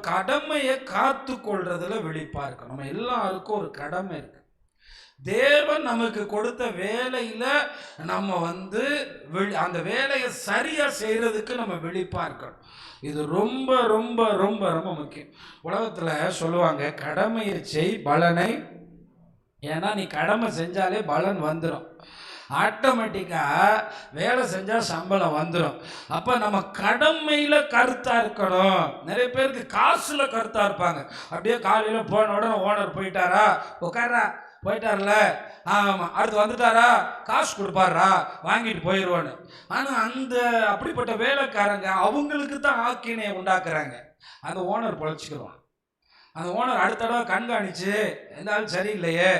கடமையை காத்து கொள்றதுல விழிப்பா இருக்கணும். நம்ம எல்லாருக்கும் ஒரு கடமை இருக்கு. தேவன் நமக்கு கொடுத்த வேலையில நம்ம அந்த வேலையை சரியா செய்யறதுக்கு நம்ம விழிப்பா இருக்கணும். இது ரொம்ப ரொம்ப ரொம்ப ரொம்ப முக்கியம். உலகத்துல சொல்லுவாங்க, கடமையை செய் பலனை. ஏன்னா நீ கடமை செஞ்சாலே பலன் வந்துடும். ஆட்டோமேட்டிக்காக வேலை செஞ்சால் சம்பளம் வந்துடும். அப்போ நம்ம கடமையில் கருத்தாக இருக்கணும். நிறைய பேருக்கு காசில் கருத்தாக இருப்பாங்க. அப்படியே காலையில் போன உடனே ஓனர் போயிட்டாரா, உட்காரா, போயிட்டார்ல, ஆமாம், அடுத்து வந்துட்டாரா, காசு கொடுப்பாரா, வாங்கிட்டு போயிடுவான்னு. ஆனால் அப்படிப்பட்ட வேலைக்காரங்க அவங்களுக்கு தான் ஆக்கினையை உண்டாக்குறாங்க. அந்த ஓனர் பொழைச்சிக்கிடுவான். அந்த ஓனர் அடுத்த தடவை கண்காணிச்சு, எந்த ஆள் சரியில்லையே,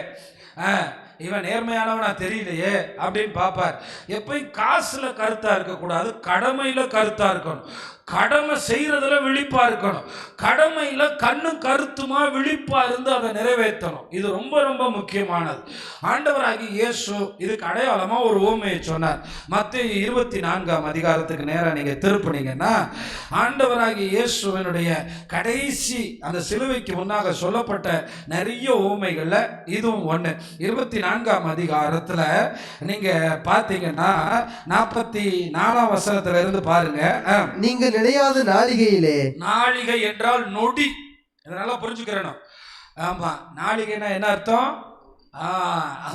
இவன் நேர்மையானவனா தெரியலையே அப்படின்னு பார்ப்பார். எப்பயும் காசுல கருத்தா இருக்கக்கூடாது, கடமையில கருத்தா இருக்கணும். கடமை செய்யறதுல விழிப்பா இருக்கணும். கடமையில கண்ணும் கருத்துமா விழிப்பா இருந்து அதை நிறைவேற்றணும். இது ரொம்ப ரொம்ப முக்கியமானது. ஆண்டவராகி இயேசு இதுக்கு அடையாளமா ஒரு உவமையை சொன்னார். மத்தேயு 24ஆம் அதிகாரத்துக்கு நேரம் நீங்க திருப்பினீங்கன்னா, ஆண்டவராகி இயேசுவினுடைய கடைசி அந்த சிலுவைக்கு முன்னாக சொல்லப்பட்ட நிறைய உவமைகள்ல இதுவும் ஒண்ணு. 24ஆம் அதிகாரத்துல நீங்க பாத்தீங்கன்னா 44ஆம் வசனத்துல இருந்து பாருங்க. நீங்க நிலையாத நாளிகையிலே, நாளிகை என்றால் நொடி, இதனால புரிஞ்சுக்கிறணும். ஆமா, நாளிகைன்னா என்ன அர்த்தம்?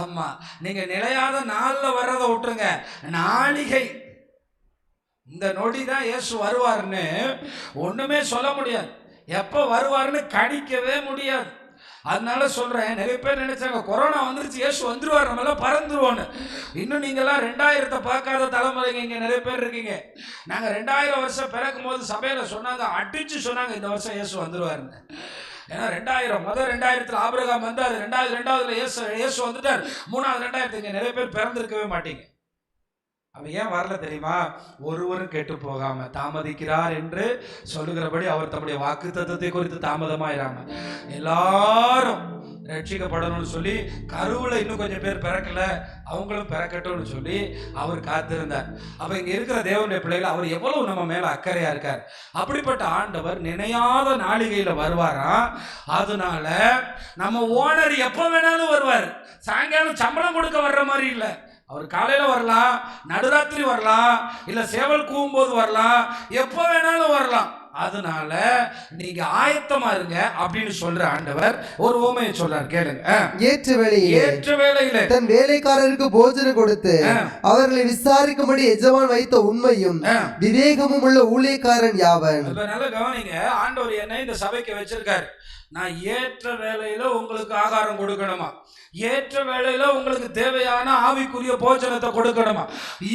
ஆமா, நீங்க நிலையாத நாள்ல வர்றதை விட்டுருங்க, நாளிகை, இந்த நொடி தான் இயேசு வருவார்னு ஒண்ணுமே சொல்ல முடியாது. எப்ப வருவார்னு கணிக்கவே முடியாது. அதனால சொல்றேன், நிறைய பேர் நினைச்சாங்க கொரோனா வந்துருச்சு, இயேசு வந்துருவார், நம்ம எல்லாம் பறந்துருவோன்னு. இன்னும் நீங்கெல்லாம் 2000 பார்க்காத தலைமுறைங்க இங்க நிறைய பேர் இருக்கீங்க. நாங்க 2000 வருஷம் பிறக்கும் போது சபையில சொன்னாங்க, அடிச்சு சொன்னாங்க, இந்த வருஷம் இயேசு வந்துருவாருன்னு. ஏன்னா 2000 ஆபிரகாம் வந்தார், 2000 இயேசு வந்துட்டார், 3 இங்க நிறைய பேர் பிறந்திருக்கவே மாட்டீங்க. அவன் ஏன் வரல தெரியுமா? ஒருவரும் கேட்டு போகாம தாமதிக்கிறார் என்று சொல்லுகிறபடி அவர் தம்முடைய வாக்குத்தத்தத்தை குறித்து தாமதமாயிராம எல்லாரும் ரட்சிக்கப்படணும்னு சொல்லி, கருவுல இன்னும் கொஞ்சம் பேர் பிறக்கல, அவங்களும் பிறக்கட்டும்னு சொல்லி அவர் காத்திருந்தார். அப்ப இங்க இருக்கிற தேவனுடைய பிள்ளைகள் அவர் எவ்வளவு நம்ம மேல அக்கறையா இருக்கார். அப்படிப்பட்ட ஆண்டவர் நினையாத நாளிகையில வருவாராம். அதனால நம்ம ஓனர் எப்ப வேணாலும் வருவார். சாயங்காலம் சம்பளம் கொடுக்க வர்ற மாதிரி இல்லை. அவர் காலையில வரலாம், நடுராத்திரி வரலாம், இல்ல சேவல் கூவும் போது வரலாம், எப்ப வேணாலும் வரலாம். அதனால நீங்க ஆயத்தமா இருங்க அப்படின்னு சொல்ற ஆண்டவர் ஒரு உவமையை சொல்றார், கேளுங்க. ஏற்ற வேளையில தன் வேலைக்காரருக்கு போஜனம் கொடுத்து அவர்களை விசாரிக்கும்படி எஜமான் வைத்த உண்மையும் விவேகமும் உள்ள ஊழியக்காரன் யாவன். நல்ல கவனிங்க, ஆண்டவர் என்ன இந்த சபைக்கு வச்சிருக்காரு. நான் ஏற்ற வேளையில உங்களுக்கு ஆகாரம் கொடுக்கணுமா, ஏற்ற வேளையில உங்களுக்கு தேவையான ஆவிக்குரிய போஜனத்தை கொடுக்கணுமா.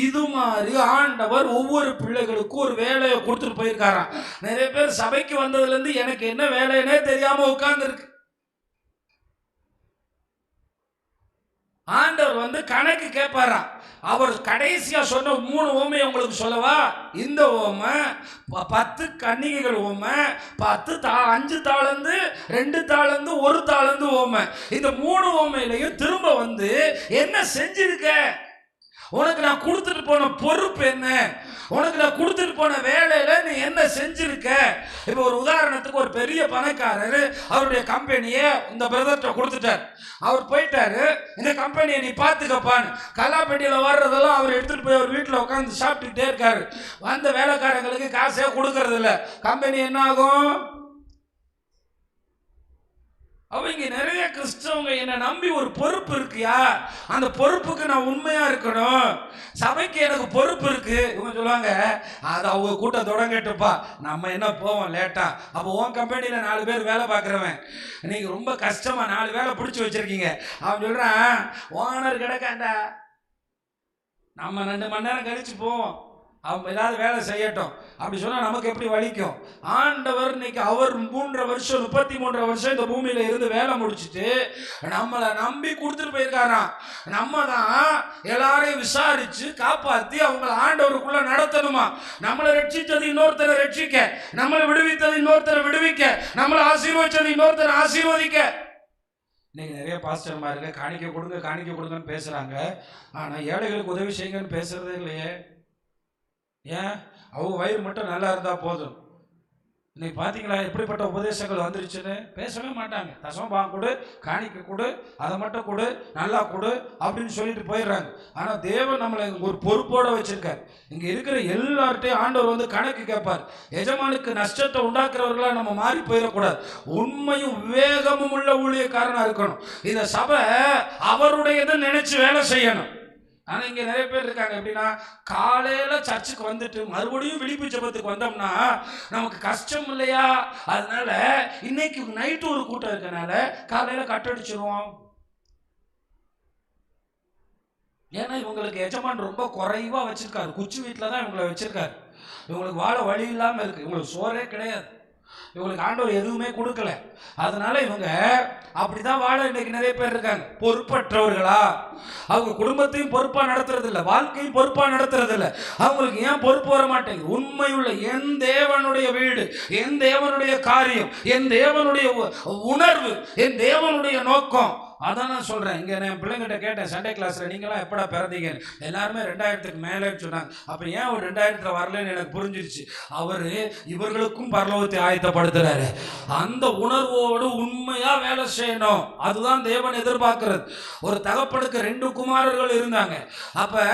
இது மாதிரி ஆண்டவர் ஒவ்வொரு பிள்ளைகளுக்கும் ஒரு வேலையை கொடுத்துட்டு போயிருக்காராம். நிறைய பேர் சபைக்கு வந்ததுல இருந்து எனக்கு என்ன வேலைன்னே தெரியாம உட்கார்ந்து இருக்கு. ஆண்டவர் கணக்கு கேட்பாராம். அவர் கடைசியா சொன்ன 3 உவமையை உங்களுக்கு சொல்லவா? இந்த உவமை 10 கன்னிகைகள் உவமை, 5 தாளந்து, 2 தாளந்து, 1 தாளந்து உவமை. இந்த 3 உவமையிலையும் திரும்ப என்ன செஞ்சிருக்க, உனக்கு நான் கொடுத்துட்டு போன பொறுப்பு என்ன, உனக்கு நான் கொடுத்துட்டு போன வேலையில நீ என்ன செஞ்சிருக்க. இப்ப ஒரு உதாரணத்துக்கு, ஒரு பெரிய பணக்காரர் அவருடைய கம்பெனியை இந்த பிரதர்கிட்ட கொடுத்துட்டார். அவர் போயிட்டாரு, இந்த கம்பெனியை நீ பாத்துக்கப்பான்னு. கல்லாப்பேட்டியில வர்றதெல்லாம் அவர் எடுத்துட்டு போய் அவர் வீட்டுல உட்காந்து சாப்பிட்டுட்டே இருக்காரு. வந்த வேலைக்காரங்களுக்கு காசே கொடுக்கறது இல்ல. கம்பெனி என்ன ஆகும்? அவங்க நிறைய கிறிஸ்தவங்க என்ன நம்பி ஒரு பொறுப்பு இருக்குயா, அந்த பொறுப்புக்கு நான் உண்மையா இருக்கணும், சபைக்கு எனக்கு பொறுப்பு இருக்கு. இவங்க சொல்லுவாங்க, அது அவங்க கூட்டம் தொடங்கட்டுப்பா, நம்ம என்ன போவோம் லேட்டா. அப்போ உன் கம்பெனியில 4 பேர் வேலை பார்க்குறவன், நீங்க ரொம்ப கஷ்டமா 4 வேலை பிடிச்சி வச்சிருக்கீங்க. அவன் சொல்றான், ஓனர் கிடக்காண்டா, நம்ம 2 மணி நேரம் கழிச்சு போவோம், அவன் ஏதாவது வேலை செய்யட்டும். அப்படி சொன்னா நமக்கு எப்படி வலிக்கும்? ஆண்டவர் இன்னைக்கு அவர் 3 வருஷம் 33 வருஷம் இந்த பூமியில இருந்து வேலை முடிச்சுட்டு நம்மளை நம்பி கொடுத்துட்டு போயிருக்காராம். நம்ம தான் எல்லாரையும் விசாரிச்சு காப்பாத்தி அவங்களை ஆண்டவருக்குள்ள நடத்தணுமா. நம்மளை ரட்சித்தது இன்னொருத்தரை ரட்சிக்க, நம்மளை விடுவித்தது இன்னொருத்தரை விடுவிக்க, நம்மளை ஆசீர்வதிச்சது இன்னொருத்தரை ஆசீர்வதிக்க. இன்னைக்கு நிறைய பாஸ்டர்மாருங்க காணிக்க கொடுங்கன்னு பேசுறாங்க. ஆனா ஏழைகளுக்கு உதவி செய்யுங்கன்னு பேசுறதே இல்லையே. ஏன்? அவங்க வயிறு மட்டும் நல்லா இருந்தா போதும். இன்னைக்கு பார்த்தீங்களா எப்படிப்பட்ட உபதேசங்கள் வந்துருச்சுன்னு? பேசவே மாட்டாங்க. தசமபாகம் கொடு, காணிக்கை கொடு, அதை மட்டும் கொடு, நல்லா கொடு அப்படின்னு சொல்லிட்டு போயிடுறாங்க. ஆனால் தேவன் நம்மளை ஒரு பொறுப்போடு வச்சிருக்கார். இங்கே இருக்கிற எல்லார்ட்டையும் ஆண்டவர் வந்து கணக்கு கேட்பார். எஜமானுக்கு நஷ்டத்தை உண்டாக்குறவர்களா நம்ம மாறி போயிடக்கூடாது. உண்மையும் விவேகமும் உள்ள ஊழியக்காரனா இருக்கணும். இந்த சபை அவருடையதை நினைச்சு வேலை செய்யணும். ஆனால் இங்கே நிறைய பேர் இருக்காங்க. எப்படின்னா, காலையில் சர்ச்சுக்கு வந்துட்டு மறுபடியும் விழிப்பு ஜெபத்துக்கு வந்தோம்னா நமக்கு கஷ்டம் இல்லையா, அதனால இன்னைக்கு நைட்டு ஒரு கூட்டம் இருக்கனால காலையில் கட்டடிச்சிருவோம். ஏன்னா இவங்களுக்கு எஜமான் ரொம்ப குறைவா வச்சிருக்காரு. குச்சி வீட்டில் தான் இவங்களை வச்சிருக்காரு. இவங்களுக்கு வாழ வழி இல்லாமல் இருக்கு. இவங்களுக்கு சோறே கிடையாது. இவங்களுக்கு ஆண்டவர் எதுவுமே கொடுக்கல. அதனால இவங்க அப்படிதான் வாழ இன்னைக்கு நிறைய பேர் இருக்காங்க. பொறுப்பற்றவர்களா, அவங்க குடும்பத்தையும் பொறுப்பா நடத்துறது இல்லை, வாழ்க்கையும் பொறுப்பா நடத்துறது இல்லை. அவங்களுக்கு ஏன் பொறுப்பு வர மாட்டேங்குது? உண்மையுள்ள என் தேவனுடைய வீடு, என் தேவனுடைய காரியம், என் தேவனுடைய உணர்வு, என் தேவனுடைய நோக்கம். அதான் நான் சொல்கிறேன். இங்கே நான் என் பிள்ளைங்கிட்ட கேட்டேன் சண்டே கிளாஸில், நீங்களாம் எப்படா பிறந்தீங்கன்னு. எல்லாருமே 2000க்கு மேலேன்னு சொன்னாங்க. அப்போ ஏன் ஒரு 2000 வரலன்னு எனக்கு புரிஞ்சிருச்சு. அவர் இவர்களுக்கும் பரலோகத்தை ஆயத்தப்படுத்துறாரு. அந்த உணர்வோடு உண்மையாக வேலை செய்யணும். அதுதான் தேவன் எதிர்பார்க்கிறது. ஒரு தகப்பனுக்கு 2 குமாரர்கள் இருந்தாங்க. அப்போ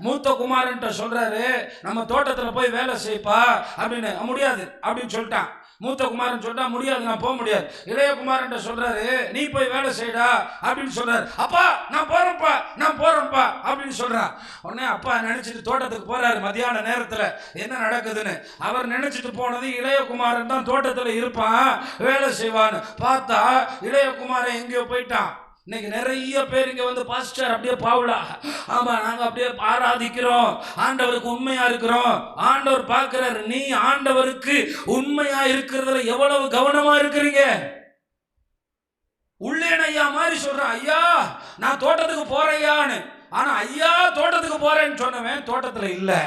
மூத்த குமாரன்ட்ட சொல்கிறாரு, நம்ம தோட்டத்தில் போய் வேலை செய்ப்பா அப்படின்னு. முடியாது அப்படின்னு சொல்லிட்டான். மூத்த குமாரன் சொல்லிட்டா முடியாது, நான் போக முடியாது. இளைய குமாரன் சொல்றாரு, நீ போய் வேலை செய்டா அப்படின்னு சொல்றாரு. அப்பா நான் போறேன்ப்பா அப்படின்னு சொல்றா. உடனே அப்பா நினைச்சிட்டு தோட்டத்துக்கு போறாரு. மதியான நேரத்துல என்ன நடக்குதுன்னு அவர் நினைச்சிட்டு போனது இளைய குமாரன் தான் தோட்டத்துல இருப்பான், வேலை செய்வான்னு பார்த்தா இளைய குமாரன் எங்கேயோ போயிட்டான். இன்னைக்கு நிறைய பேர் இங்க வந்து பாஸ்டர் அப்படியே பாவுலா, ஆமா நாங்க அப்படியே ஆராதிக்கிறோம், ஆண்டவருக்கு உண்மையா இருக்கிறோம். ஆண்டவர் பார்க்கிறாரு, நீ ஆண்டவருக்கு உண்மையா இருக்கிறதுல எவ்வளவு கவனமா இருக்கிறீங்க. உள்ளேன் ஐயா மாதிரி சொல்றேன், ஐயா நான் தோட்டத்துக்கு போறையான்னு. ஆனா ஐயா தோட்டத்துக்கு போறேன்னு சொன்னவன் தோட்டத்துல இல்லை.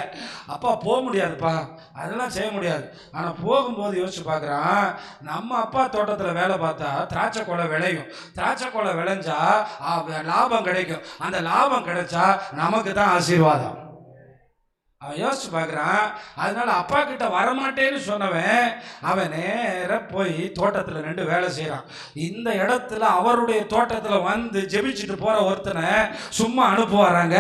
அப்பா போக முடியாதுப்பா, அதெல்லாம் செய்ய முடியாது. ஆனா போகும்போது யோசிச்சு பார்க்குறான், நம்ம அப்பா தோட்டத்தில் வேலை பார்த்தா திராட்சை கொலை விளையும், திராட்சை கொலை விளைஞ்சா லாபம் கிடைக்கும், அந்த லாபம் கிடைச்சா நமக்கு தான் ஆசீர்வாதம். அவன் யோசிச்சு பார்க்குறான். அதனால அப்பா கிட்ட வரமாட்டேன்னு சொன்னவன் அவன் நேர போய் தோட்டத்தில் நின்று வேலை செய்கிறான். இந்த இடத்துல அவருடைய தோட்டத்தில் வந்து ஜெபிச்சுட்டு போகிற ஒருத்தனை சும்மா அனுப்புவாராங்க.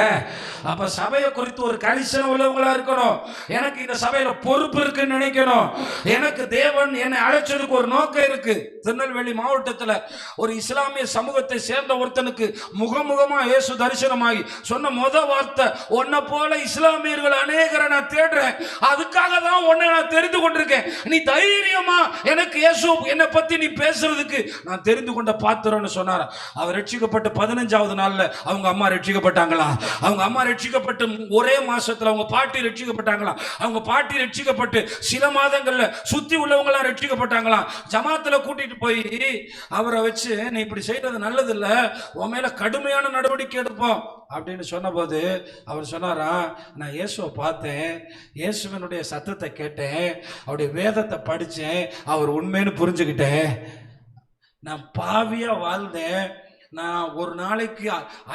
அப்போ சபையை குறித்து ஒரு கரிசனம் உள்ளவங்களா இருக்கணும். எனக்கு இந்த சபையில் பொறுப்பு இருக்குன்னு நினைக்கணும். எனக்கு தேவன் என்னை அழைச்சதுக்கு ஒரு நோக்கம் இருக்கு. திருநெல்வேலி மாவட்டத்தில் ஒரு இஸ்லாமிய சமூகத்தை சேர்ந்த ஒருத்தனுக்கு முகமுகமா இயேசு தரிசனமாகி சொன்ன வார்த்தை, உன்னை போல இஸ்லாமியர்கள் அநேகரை நான் தேடுறேன், அதுக்காக தான் உன்னை நான் தெரிந்து கொண்டிருக்கேன். நீ தைரியமா எனக்கு இயேசு என்னை பத்தி நீ பேசுறதுக்கு நான் தெரிந்து கொண்ட பாத்திரம்னு சொன்னார். அவர் ரட்சிக்கப்பட்டு 15வது நாள்ல அவங்க அம்மா ரட்சிக்கப்பட்டாங்களா? அவங்க அம்மா ரட்சிக்கப்பட்டு ஒரே மாசத்துல அவங்க பாட்டி ரட்சிக்கப்பட்டாங்களா? அவங்க பாட்டி ரட்சிக்கப்பட்டு சில மாதங்கள்ல சுத்தி உள்ளவங்களாம் ரட்சிக்கப்பட்டாங்களா? ஜமாத்துல கூட்டிட்டு போய் அவரை வச்சு, நீ இப்படி செய்யறது நல்லது இல்ல, உன் மேல கடுமையான நடவடிக்கை எடுப்போம் அப்படின்னு சொன்னபோது அவர் சொன்னாரா, நான் இயேசுவை பார்த்தேன், இயேசுவனுடைய சத்தத்தை கேட்டேன், அவருடைய வேதத்தை படித்தேன், அவர் உண்மைன்னு புரிஞ்சுக்கிட்டேன். நான் பாவியா வாழ்ந்தேன், நான் ஒரு நாளைக்கு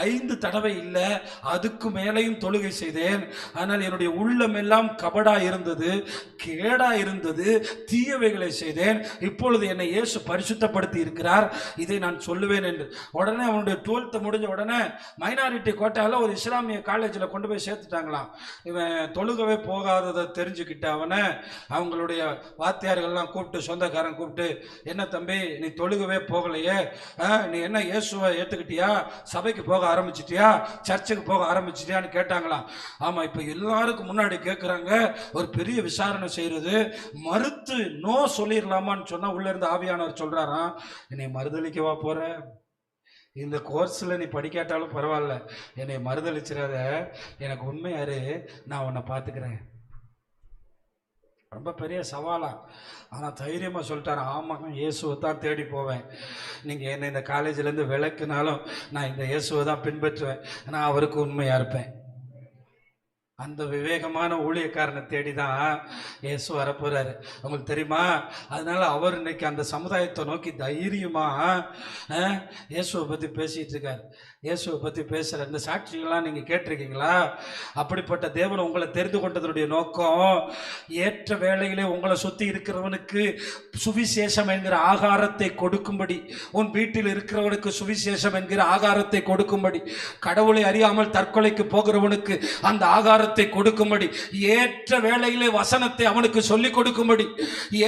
5 தடவை இல்லை அதுக்கு மேலையும் தொழுகை செய்தேன். ஆனால் என்னுடைய உள்ளம் எல்லாம் கபடா இருந்தது, கேடா இருந்தது, தீயவைகளை செய்தேன். இப்பொழுது என்னை இயேசு பரிசுத்தப்படுத்தி இருக்கிறார், இதை நான் சொல்லுவேன் என்று. உடனே அவனுடைய 12th முடிஞ்ச உடனே மைனாரிட்டி கோட்டாவில் ஒரு இஸ்லாமிய காலேஜில் கொண்டு போய் சேர்த்துட்டாங்களாம். இவன் தொழுகவே போகாததை தெரிஞ்சுக்கிட்ட அவனை அவங்களுடைய வாத்தியார்கள்லாம் கூப்பிட்டு, சொந்தக்காரன் கூப்பிட்டு, என்ன தம்பி நீ தொழுகவே போகலையே, நீ என்ன இயேசுவை ஏத்துக்கிட்டியா, சபைக்கு போக ஆரம்பிச்சிட்டியா, சர்ச்சுக்கு போக ஆரம்பிச்சிட்டியான்னு கேட்டாங்களாம். ஆமா, இப்ப எல்லாருக்கும் முன்னாடி கேட்கிறாங்க. ஒரு பெரிய விசாரணை செய்யறது, மறுத்து நோ சொல்லிடலாமான்னு சொன்னா உள்ள இருந்து ஆவியானவர் சொல்றாராம், என்னை மறுதளிக்கவா போற, இந்த கோர்ஸ்ல நீ படிக்காட்டாலும் பரவாயில்ல, என்னை மறுதளிச்சிடாத, எனக்கு உண்மையாரு, நான் உன்னை பார்த்துக்கிறேன். ரொம்ப பெரிய சவாலா. ஆனால் தைரியமாக சொல்லிட்டாரு, ஆமாங்க இயேசுவை தான் தேடி போவேன், நீங்கள் என்னை இந்த காலேஜிலேருந்து விளக்குனாலும் நான் இந்த இயேசுவை தான் பின்பற்றுவேன், நான் அவருக்கு உண்மையாக இருப்பேன். அந்த விவேகமான ஊழியக்காரனை தேடி தான் இயேசு வரப்போறாரு. உங்களுக்கு தெரியுமா? அதனால அவர் இன்னைக்கு அந்த சமுதாயத்தை நோக்கி தைரியமா இயேசுவை பற்றி பேசிட்டு இருக்காரு. இயேசுவை பற்றி பேசுகிற இந்த சாட்சிகள்லாம் நீங்கள் கேட்டிருக்கீங்களா? அப்படிப்பட்ட தேவன் உங்களை தெரிந்து கொண்டதனுடைய நோக்கம் ஏற்ற வேளையிலே உங்களை சுற்றி இருக்கிறவனுக்கு சுவிசேஷம் என்கிற ஆகாரத்தை கொடுக்கும்படி, உன் வீட்டில் இருக்கிறவனுக்கு சுவிசேஷம் என்கிற ஆகாரத்தை கொடுக்கும்படி, கடவுளை அறியாமல் தற்கொலைக்கு போகிறவனுக்கு அந்த ஆகாரத்தை கொடுக்கும்படி, ஏற்ற வேளையிலே வசனத்தை அவனுக்கு சொல்லிக் கொடுக்கும்படி,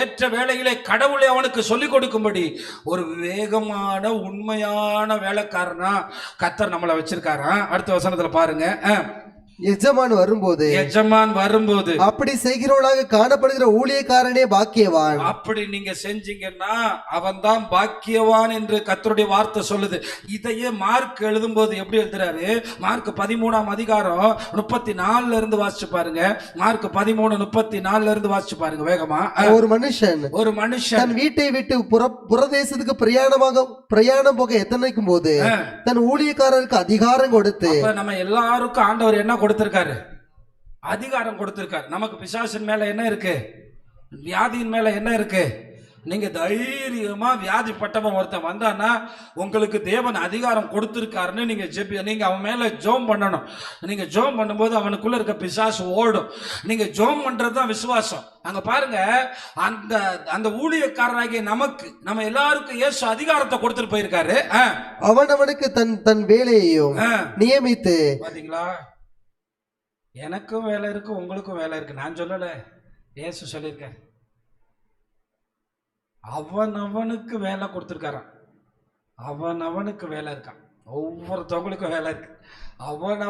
ஏற்ற வேளையிலே கடவுளை அவனுக்கு சொல்லிக் கொடுக்கும்படி ஒரு வேகமான உண்மையான வேலைக்காரனா கர்த்தர் நம்மளை வச்சிருக்காரா. அடுத்த வசனத்துல பாருங்க, எஜமான் வரும்போது அப்படி செய்கிறவனாக காணப்படுகிற ஊழியக்காரனே பாக்கியவான். அப்படி நீங்க செஞ்சீங்கன்னா அவன் தான் பாக்கியவான் என்று கர்த்தருடைய வார்த்தை சொல்லுது. இதையே மார்க் எழுதும்போது எப்படி எழுதுறாரு? மார்க் 13ஆம் அதிகாரம் 34 இருந்து வாசிச்சு பாருங்க. மார்க் 13:34 இருந்து வாசிச்சு பாருங்க வேகமா. ஒரு மனுஷன் தன் வீட்டை விட்டு புறதேசத்துக்கு பிரயாணம் போக எத்தனைக்கும் போது தன் ஊழியக்காரருக்கு அதிகாரம் கொடுத்து, நம்ம எல்லாருக்கும் ஆண்டவர் என்ன கொடுத்திருக்காரு? அதிகாரம் கொடுத்திருக்காரு. நமக்கு பிசாசின் மேல என்ன இருக்கு? வியாதியின் மேல என்ன இருக்கு? நீங்க தைரியமா வியாதிப்பட்டவன் ஒருத்தன் வந்தான்னா உங்களுக்கு தேவன் அதிகாரம் கொடுத்திருக்காருன்னு நீங்க அவன் மேல ஜோம் பண்ணணும். நீங்க ஜோம் பண்ணும்போது அவனுக்குள்ள இருக்க பிசாசு ஓடும். நீங்க ஜோம் பண்றதுதான் விசுவாசம். அங்க பாருங்க, அந்த அந்த ஊழியக்காரராகிய நம்ம எல்லாருக்கும் இயேசு அதிகாரத்தை கொடுத்துட்டு போயிருக்காரு. அவனுக்கு தன் வேலையையும் நியமித்து. பாத்தீங்களா? எனக்கும் வேலை இருக்கு, உங்களுக்கும் வேலை இருக்கு. நான் சொல்லல, இயேசு சொல்லியிருக்காரு. அவனுக்கு வேலை கொடுத்துருக்காரான். அவனுக்கு வேலை இருக்கான். ஒவ்வொருத்தவங்களுக்கும் வேலை இருக்கு.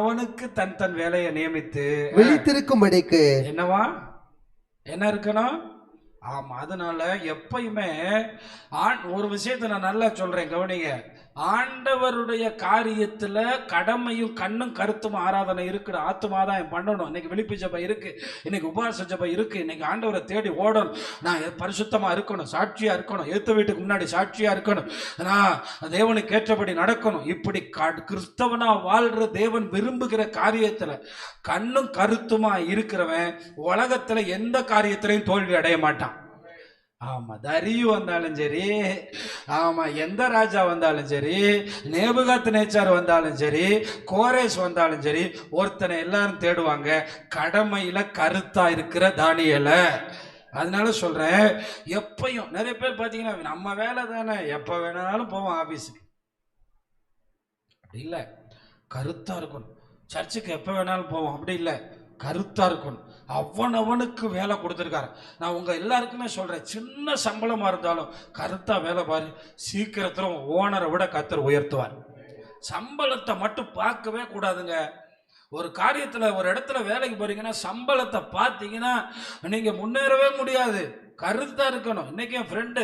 அவனுக்கு தன் வேலையை நியமித்து விழித்திருக்கும்படிக்கு என்னவா என்ன இருக்கணும்? ஆமா. அதனால எப்பயுமே ஒரு விஷயத்தை நான் நல்லா சொல்றேன், கவனிங்க. ஆண்டவருடைய காரியத்துல கடமையும் கண்ணும் கருத்தும் ஆராதனை இருக்குது. ஆத்துமாதான் பண்ணணும். இன்னைக்கு விழிப்பு ஜெபம் இருக்கு, இன்னைக்கு உபவாச ஜெபம் இருக்கு, இன்னைக்கு ஆண்டவரை தேடி ஓடணும். நான் பரிசுத்தமா இருக்கணும், சாட்சியா இருக்கணும், ஏத்த வீட்டுக்கு முன்னாடி சாட்சியா இருக்கணும், நான் தேவனுக்கு ஏற்றபடி நடக்கணும். இப்படி கிறிஸ்தவனா வாழ்ற தேவன் விரும்புகிற காரியத்துல கண்ணும் கருத்துமா இருக்கிறவன் உலகத்துல எந்த காரியத்திலையும் தோல்வி அடைய மாட்டான். ஆமா. தரியு வந்தாலும் சரி, ஆமா, எந்த ராஜா வந்தாலும் சரி, நேபுகாத்நேச்சார் வந்தாலும் சரி, கோரேஸ் வந்தாலும் சரி, ஒருத்தனை எல்லாரும் தேடுவாங்க, கடமையில கருத்தா இருக்கிற தானியேல. அதனால சொல்றேன், எப்பயும் நிறைய பேர் பாத்தீங்கன்னா நம்ம வேலை தானே, எப்ப வேணாலும் போவோம் ஆபீஸுக்கு. அப்படி இல்லை, கருத்தா இருக்கணும். சர்ச்சுக்கு எப்ப வேணாலும் போவோம், அப்படி இல்லை, கருத்தா இருக்கணும். அவனுக்கு வேலை கொடுத்துருக்காரு. நான் உங்க எல்லாருக்குமே சொல்றேன், சின்ன சம்பளமா இருந்தாலும் கருத்தா வேலை பாரு, சீக்கிரத்துல ஓனரை விட கர்த்தர் உயர்த்துவார். சம்பளத்தை மட்டும் பார்க்கவே கூடாதுங்க. ஒரு காரியத்துல ஒரு இடத்துல வேலைக்கு போறீங்கன்னா சம்பளத்தை பார்த்தீங்கன்னா நீங்க முன்னேறவே முடியாது. கருத்தா இருக்கணும். இன்னைக்கு என் ஃப்ரெண்டு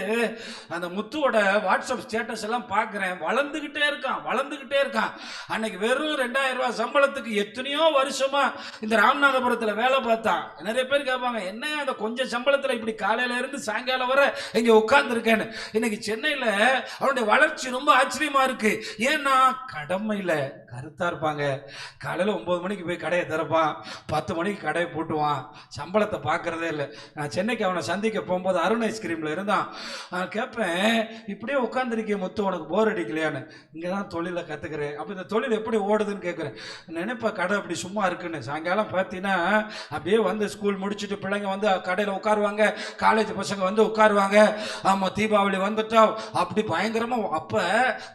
அந்த முத்துவோட வாட்ஸ்அப் ஸ்டேட்டஸ் எல்லாம் பார்க்குறேன், வளர்ந்துக்கிட்டே இருக்கான். அன்னைக்கு வெறும் 2000 ரூபாய் சம்பளத்துக்கு எத்தனையோ வருஷமா இந்த ராமநாதபுரத்தில் வேலை பார்த்தான். நிறைய பேர் கேட்பாங்க, என்ன அந்த கொஞ்சம் சம்பளத்தில் இப்படி காலையில இருந்து சாயங்காலம் வர இங்கே உட்கார்ந்துருக்கேன்னு. இன்னைக்கு சென்னையில் அவனுடைய வளர்ச்சி ரொம்ப ஆச்சரியமா இருக்கு. ஏன்னா கடமையில் கருத்தா இருப்பாங்க. காலையில் 9 மணிக்கு போய் கடையை திறப்பான், 10 மணிக்கு கடையை போட்டுவான், சம்பளத்தை பார்க்கறதே இல்லை. நான் சென்னைக்கு அவனை சந்திக்க போகும்போது அருண் ஐஸ்கிரீம்ல இருந்தான். நான் கேட்பேன், இப்படியே உட்காந்துருக்கேன் முத்து, உனக்கு போர் அடிக்கலையான்னு. இங்கே தான் தொழிலை கற்றுக்கிறேன். அப்போ இந்த தொழில் எப்படி ஓடுதுன்னு கேட்குறேன். நினைப்பா கடை அப்படி சும்மா இருக்குன்னு. சாயங்காலம் பார்த்தீங்கன்னா அப்படியே வந்து ஸ்கூல் முடிச்சுட்டு பிள்ளைங்க வந்து கடையில் உட்காருவாங்க, காலேஜ் பசங்க வந்து உட்காருவாங்க. ஆமாம், தீபாவளி வந்துட்டா அப்படி பயங்கரமாக. அப்போ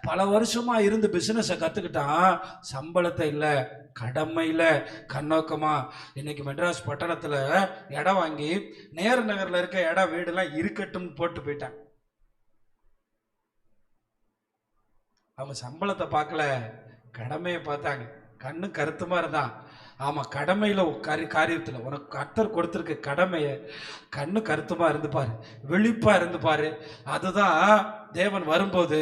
பல வருஷமா இருந்து பிஸ்னஸை கற்றுக்கிட்டான். சம்பளத்தை இல்லை, கடமையில் கண்ணோக்கமா. இன்னைக்கு மெட்ராஸ் பட்டணத்தில் இடம் வாங்கி நேரு நகரில் இருக்க இடம் வீடெல்லாம் இருக்கட்டும் போட்டு போயிட்டாங்க. அவங்க சம்பளத்தை பார்க்கல, கடமையை பார்த்தாங்க. கண்ணு கருத்துமா இருந்தான். ஆமா, கடமையில காரியத்துல உனக்கு கர்த்தர் கொடுத்திருக்க கடமையை கண்ணு கருத்துமா இருந்து பாரு, விழிப்பா இருந்து பாரு. அதுதான் தேவன் வரும்போது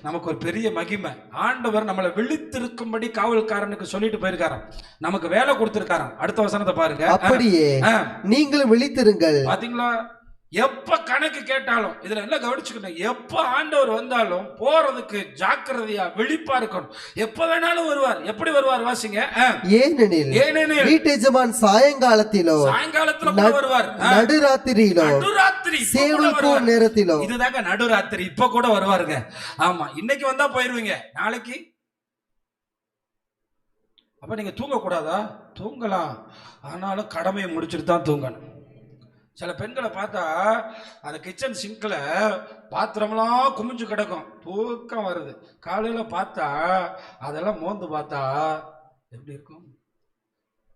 நமக்கு ஒரு பெரிய மகிமை. ஆண்டவர் நம்மளை விழித்திருக்கும்படி காவல்காரனுக்கு சொல்லிட்டு போயிருக்காராம், நமக்கு வேலை கொடுத்திருக்காராம். அடுத்த வசனத்தை பாருங்க. அப்படியே நீங்களும் விழித்திருங்கள். பாத்தீங்களா? எப்ப கணக்கு கேட்டாலும் இதுல என்ன கவனிச்சுக்கணும், எப்ப ஆண்டவர் வந்தாலும் போறதுக்கு ஜாக்கிரதையா விழிப்பா இருக்கணும். எப்ப வேணாலும் வருவார். எப்படி வருவார் வாசிங்க. ஏனெனில் வீட்டெஜமான் சாயங்காலத்திலோ கூட வருவார், நடுராத்திரியிலோ சேவல் நேரத்திலோ. இதுதாங்க நடுராத்திரி. இப்ப கூட வருவாருங்க. ஆமா, இன்னைக்கு வந்தா போயிருவீங்க, நாளைக்கு. அப்ப நீங்க தூங்க கூடாதா? தூங்கலாம், ஆனாலும் கடமையை முடிச்சுட்டு தான் தூங்கணும். சில பெண்களை பார்த்தா அந்த கிச்சன் சிங்க்ல பாத்திரம்லாம் குமிஞ்சு கிடக்கும், தூக்கம் வருது. காலையில பார்த்தா அதெல்லாம் மோந்து பார்த்தா எப்படி இருக்கும்?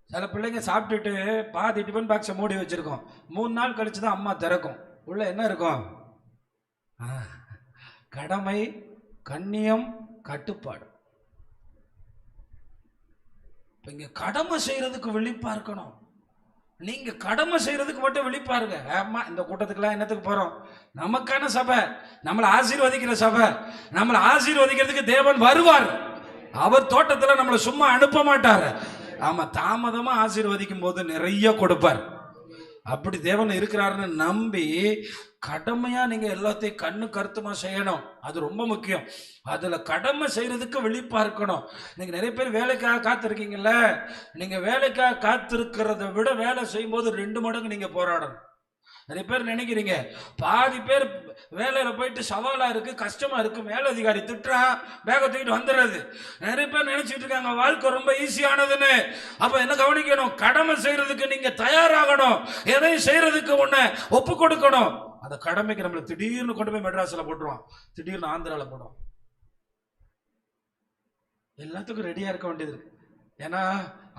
சில பிள்ளைங்க சாப்பிட்டுட்டு பாதி டிஃபன் பாக்ஸை மூடி வச்சிருக்கோம். 3 நாள் கழிச்சு தான் அம்மா திறக்கும். உள்ள என்ன இருக்கும்? கடமை, கண்ணியம், கட்டுப்பாடு. இங்க கடமை செய்யறதுக்கு விழிப்பா இருக்கணும். நீங்க கடமை செய்யறதுக்கு மட்டும் விழிப்பாருங்க. ஆமா, இந்த கூட்டத்துக்குலாம் என்னத்துக்கு போறோம்? நமக்கான சபை, நம்மளை ஆசீர்வதிக்கிற சபை. நம்மளை ஆசீர்வதிக்கிறதுக்கு தேவன் வருவார். அவர் தோட்டத்துல நம்மளை சும்மா அனுப்ப மாட்டார். ஆமா, தாமதமா ஆசீர்வதிக்கும் போது நிறைய கொடுப்பார். அப்படி தேவன் இருக்கிறாருன்னு நம்பி கடமையா நீங்க எல்லாத்தையும் கண்ணு கருத்துமா செய்யணும். அது ரொம்ப முக்கியம். அதுல கடமை செய்யறதுக்கு விழிப்பா இருக்கணும். நீங்க நிறைய பேர் வேலைக்காக காத்திருக்கீங்கல்ல, நீங்க வேலைக்காக காத்திருக்கிறத விட வேலை செய்யும் போது 2 மடங்கு நீங்க போராடணும். நிறைய பேர் நினைக்கிறீங்க, பாதி பேர் வேலையில போயிட்டு சவாலா இருக்கு, கஷ்டமா இருக்கு, மேலதிகாரி திட்டுறான், பேக தூக்கிட்டு வந்துடுறது. நிறைய பேர் நினைச்சிட்டு இருக்காங்க வாழ்க்கை ரொம்ப ஈஸியானதுன்னு. அப்ப என்ன கவனிக்கணும்? கடமை செய்யறதுக்கு நீங்க தயாராகணும். எதையும் செய்யறதுக்கு ஒண்ணு ஒப்பு கொடுக்கணும். அந்த கடமைக்கு நம்மள திடீர்னு கொண்டு போய் மெட்ராஸ்ல போட்டுருவான், திடீர்னு ஆந்திரால போடுவோம். எல்லாத்துக்கும் ரெடியா இருக்க வேண்டியது இருக்கு. ஏன்னா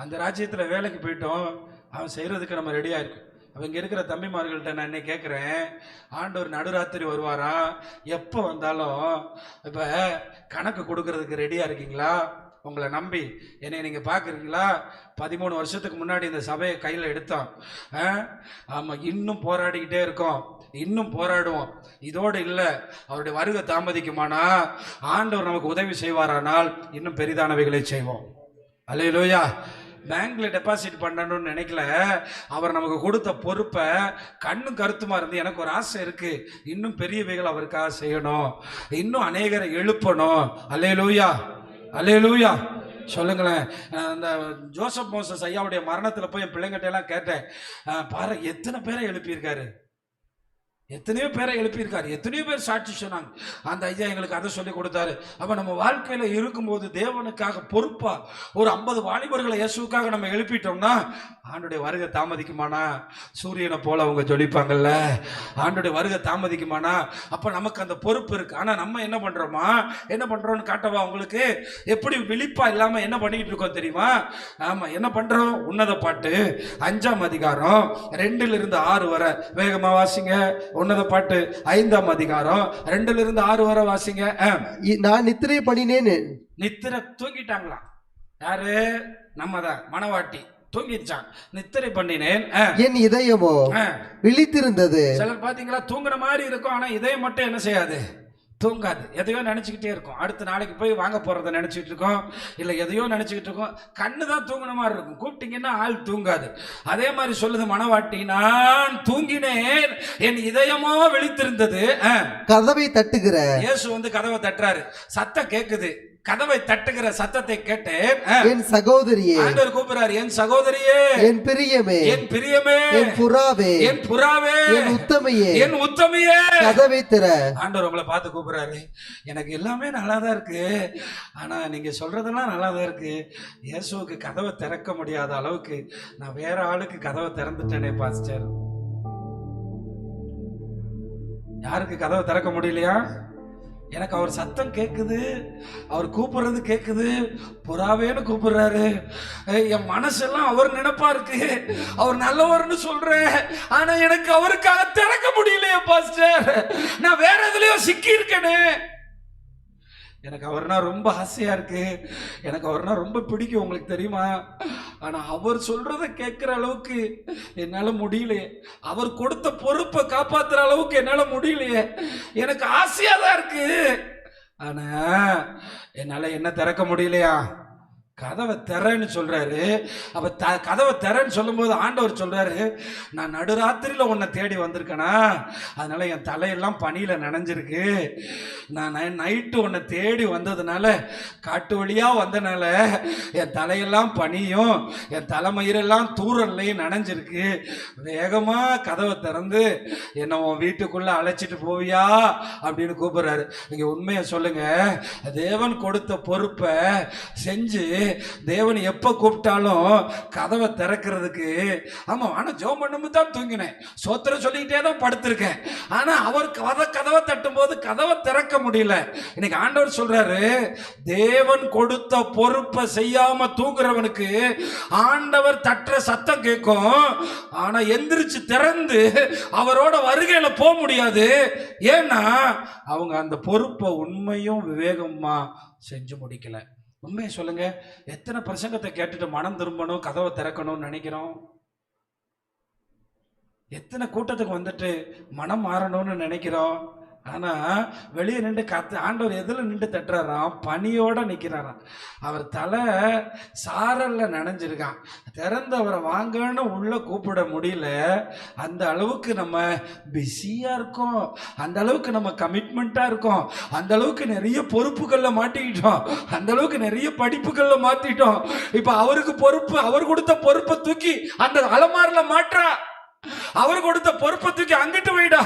அந்த ராஜ்யத்துல வேலைக்கு போயிட்டோம், அவன் செய்யறதுக்கு நம்ம ரெடியா இருக்கு. அவங்க இருக்கிற தம்பிமார்கள்ட்ட நான் என்ன கேட்குறேன், ஆண்டவர் நடுராத்திரி வருவாரா? எப்போ வந்தாலும் இப்போ கணக்கு கொடுக்கறதுக்கு ரெடியாக இருக்கீங்களா? உங்களை நம்பி என்னை நீங்கள் பார்க்குறீங்களா? 13 வருஷத்துக்கு முன்னாடி இந்த சபையை கையில் எடுத்தோம். ஆமாம், இன்னும் போராடிக்கிட்டே இருக்கோம், இன்னும் போராடுவோம். இதோடு இல்லை, அவருடைய வருகை தாமதிக்குமானா ஆண்டவர் நமக்கு உதவி செய்வாரானால் இன்னும் பெரிதானவைகளை செய்வோம். அல்லேலூயா. பேங்க்ல டெபாசிட் பண்ணணும்னு நினைக்கல, அவர் நமக்கு கொடுத்த பொறுப்பை கண்ணு கருத்துமா இருந்து எனக்கு ஒரு ஆசை இருக்கு, இன்னும் பெரியவைகள் அவருக்காக செய்யணும், இன்னும் அநேகரை எழுப்பணும். அல்லேலூயா, அல்லேலூயா. சொல்லுங்களேன். அந்த ஜோசப் மோசஸ் ஐயாவுடைய மரணத்தில் போய் என் பிள்ளைங்கிட்ட எல்லாம் கேட்டேன், பாரு எத்தனை பேரை எழுப்பியிருக்காரு, எத்தனையோ பேரை எழுப்பியிருக்காரு, எத்தனையோ பேர் சாட்சி சொன்னாங்க. அந்த ஐயா எங்களுக்கு அதை சொல்லி கொடுத்தாரு. அப்ப நம்ம வாழ்க்கையில இருக்கும்போது தேவனுக்காக பொறுப்பா ஒரு 50 வாலிபர்களை இயேசுக்காக நம்ம எழுப்பிட்டோம்னா ஆண்டுடைய வருகை தாமதிக்குமானா சூரியனை போல அவங்க ஜொலிப்பாங்கல்ல. ஆண்டுடைய வருகை தாமதிக்குமானா அப்ப நமக்கு அந்த பொறுப்பு இருக்கு. ஆனா நம்ம என்ன பண்றோம்னு காட்டவா உங்களுக்கு? எப்படி விழிப்பா இல்லாம என்ன பண்ணிக்கிட்டு இருக்கோம் தெரியுமா? ஆமா, என்ன பண்றோம்? உன்னத பாட்டு 5ஆம் அதிகாரம் 2-6 வரை வேகமா வாசிங்க. உன்னத பாட்டு 5ஆம் அதிகாரம் 2-6 வரை வாசிங்க. நான் நித்திரை பண்ணினேன். நித்திரை தூங்கிட்டாங்களாம். யாரு? நம்ம தான் மனவாட்டி தூங்கிச்சான். நித்திரை பண்ணினேன், என் இதயமோ விழித்திருந்தது. சிலர் பாத்தீங்களா, தூங்குற மாதிரி இருக்கும், ஆனா இதயம் மட்டும் என்ன செய்யாது? தூங்காது. எதையோ நினைச்சுக்கிட்டே இருக்கும். அடுத்த நாளைக்கு போய் வாங்க போறதை நினைச்சிட்டு இருக்கோம், இல்ல எதையோ நினைச்சுக்கிட்டு இருக்கோம். கண்ணு தான் தூங்குன மாதிரி இருக்கும், கூப்பிட்டீங்கன்னா ஆள் தூங்காது. அதே மாதிரி சொல்லுது மனவாட்டி, நான் தூங்கினேன், என் இதயமோ விழித்திருந்தது. கதவை தட்டுகிற இயேசு வந்து கதவை தட்டுறாரு, சத்தம் கேக்குது. கதவை தட்டுகிற சத்தத்தை கேட்டேன். என் சகோதரியே, ஆண்டவர் கூப்பிடுறாரு, என் சகோதரியே, என் பிரியமே, என் பிரியமே, என் புறாவே, என் புறாவே, என் உத்தமையே, என் உத்தமையே, கதவை திற. ஆண்டவர் உங்களை பார்த்து கூப்பிடுறாரு. எனக்கு எல்லாமே நல்லாதான் இருக்கு, ஆனா நீங்க சொல்றதெல்லாம் நல்லாதான் இருக்கு, இயேசுவுக்கு கதவை திறக்க முடியாத அளவுக்கு நான் வேற ஆளுக்கு கதவை திறந்துட்டேனே பாஸ்டர். யாருக்கு கதவை திறக்க முடியலையா? எனக்கு அவர் சத்தம் கேட்குது, அவர் கூப்பிடுறது கேட்குது, புறாவேன்னு கூப்பிடுறாரு. என் மனசெல்லாம் அவர் நினைப்பா இருக்கு, அவர் நல்லவர்னு சொல்றேன், ஆனா எனக்கு அவருக்காக திறக்க முடியலையே பாஸ்டர், நான் வேற எதுலயோ சிக்கி இருக்கேனே. எனக்கு அவர்னா ரொம்ப ஆசையா இருக்கு, எனக்கு அவர்னா ரொம்ப பிடிக்கும், உங்களுக்கு தெரியுமா? ஆனா அவர் சொல்றத கேட்கிற அளவுக்கு என்னால முடியலையே, அவர் கொடுத்த பொறுப்பை காப்பாத்துற அளவுக்கு என்னால முடியலையே. எனக்கு ஆசையா தான் இருக்கு, ஆனா என்னால என்ன திறக்க முடியலையா? கதவை திறன்னு சொல்றாரு. அப்ப கதவை திறன்னு சொல்லும்போது ஆண்டவர் சொல்றாரு, நான் நடுராத்திரியில் உன்னை தேடி வந்திருக்கேனா, அதனால என் தலையெல்லாம் பனியில் நனைஞ்சிருக்கு. நான் நைட்டு உன்னை தேடி வந்ததுனால, காட்டு வழியா வந்தனால என் தலையெல்லாம் பனியும் என் தலைமயிரெல்லாம் தூரல்லையும் நனைஞ்சிருக்கு. வேகமா கதவை திறந்து என்னை உன் வீட்டுக்குள்ள அழைச்சிட்டு போவியா அப்படின்னு கூப்பிடுறாரு. நீங்க உண்மையை சொல்லுங்க, தேவன் கொடுத்த பொறுப்பை செஞ்சு தேவன் எப்ப கூப்பிட்டாலும் கதவை திறக்கிறதுக்கு, ஆமா, ஆனா ஜெபம் பண்ணும்போது தான் தூங்கினேன், சோத்திரம் சொல்லிக்கிட்டே தான் படுத்திருக்கேன், ஆனா அவர் கதவை தட்டும் போது கதவை திறக்க முடியல. இன்னைக்கு ஆண்டவர் சொல்றாரு, தேவன் கொடுத்த பொறுப்பை செய்யாம தூங்குறவனுக்கு ஆண்டவர் தட்டுற சத்தம் கேட்கும், ஆனா எந்திரிச்சு திறந்து அவரோட வருகையில போக முடியாது. ஏன்னா அவங்க அந்த பொறுப்பை உண்மையும் விவேகமா செஞ்சு முடிக்கல. உண்மையை சொல்லுங்க, எத்தனை பிரசங்கத்தை கேட்டுட்டு மனம் திரும்பணும், கதவை திறக்கணும்னு நினைக்கிறோம்? எத்தனை கூட்டத்துக்கு வந்துட்டு மனம் மாறணும்னு நினைக்கிறோம்? ஆனா வெளியே நின்று ஆண்டவர் எதுல நின்று தட்டுறாராம்? பனியோட நிக்கிறாராம். அவர் தலை சாரல்ல நனைஞ்சிருக்கான். திறந்து அவரை வாங்கன்னு உள்ள கூப்பிட முடியல. அந்த அளவுக்கு நம்ம பிஸியா இருக்கோம், அந்த அளவுக்கு நம்ம கமிட்மெண்டா இருக்கோம், அந்த அளவுக்கு நிறைய பொறுப்புகள்ல மாட்டிக்கிட்டோம், அந்த அளவுக்கு நிறைய படிப்புகள்ல மாத்திட்டோம். இப்ப அவருக்கு பொறுப்பு, அவர் கொடுத்த பொறுப்பை தூக்கி அந்த அலமாரில மாற்றா, அவர் கொடுத்த பொறுப்பை தூக்கி அங்கிட்டு போயிடா,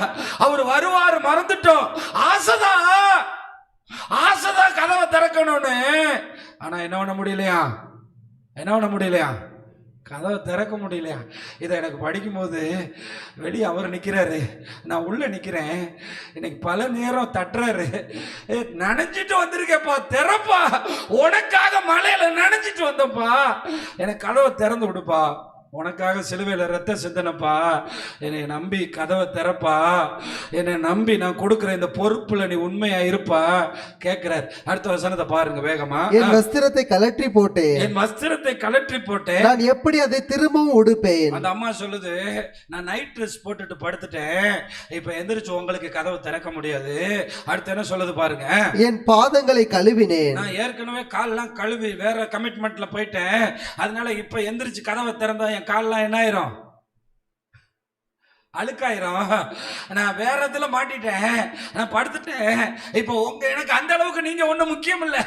அவர் வருவாரு மறந்துட்டோம். ஆசைதான் கதவை திறக்கணும்னு. ஆனா என்ன பண்ண முடியலையா? கதவை திறக்க முடியலையா? இதை எனக்கு படிக்கும்போது வெளியே அவர் நிற்கிறாரு, நான் உள்ள நிற்கிறேன். இன்னைக்கு பல நேரம் தட்டுறாரு, நனைஞ்சிட்டு வந்திருக்கேப்பா, திறப்பா, உனக்காக மலையில நனைஞ்சிட்டு வந்தப்பா, எனக்கு கதவை திறந்து விடுப்பா, உனக்காக சிலுவையில் ரத்த சிந்தனப்பா, என்னை நம்பி கதவை திறப்பா, என்னை நம்பி நான் கொடுக்குற இந்த பொறுப்புல நீ உண்மையா இருப்பா கேட்கிறார். அடுத்த வசனத்தை பாருங்க வேகமா. என் வஸ்திரத்தை கலற்றி போட்டேன், நான் எப்படி அதை திரும்பவும் உடுப்பேன்? அந்த அம்மா சொல்லுது, நான் நைட் ட்ரெஸ் போட்டுட்டு படுத்துட்டேன், இப்ப எந்திரிச்சு உங்களுக்கு கதவை திறக்க முடியாது. அடுத்து என்ன சொல்லுது பாருங்க, என் பாதங்களை கழுவினேன், நான் ஏற்கனவே கால்லாம் கழுவி வேற கமிட்மெண்ட்ல போயிட்டேன், அதனால இப்ப எந்திரிச்சு கதவை திறந்தா என் கால்லாம் என்ன ஆயிரும்? அழுக்காயிரும். நான் வேற இதுல மாட்டிட்டேன், நான் படுத்துட்டேன். இப்போ எனக்கு அந்த அளவுக்கு நீங்க ஒண்ணு முக்கியம் இல்ல,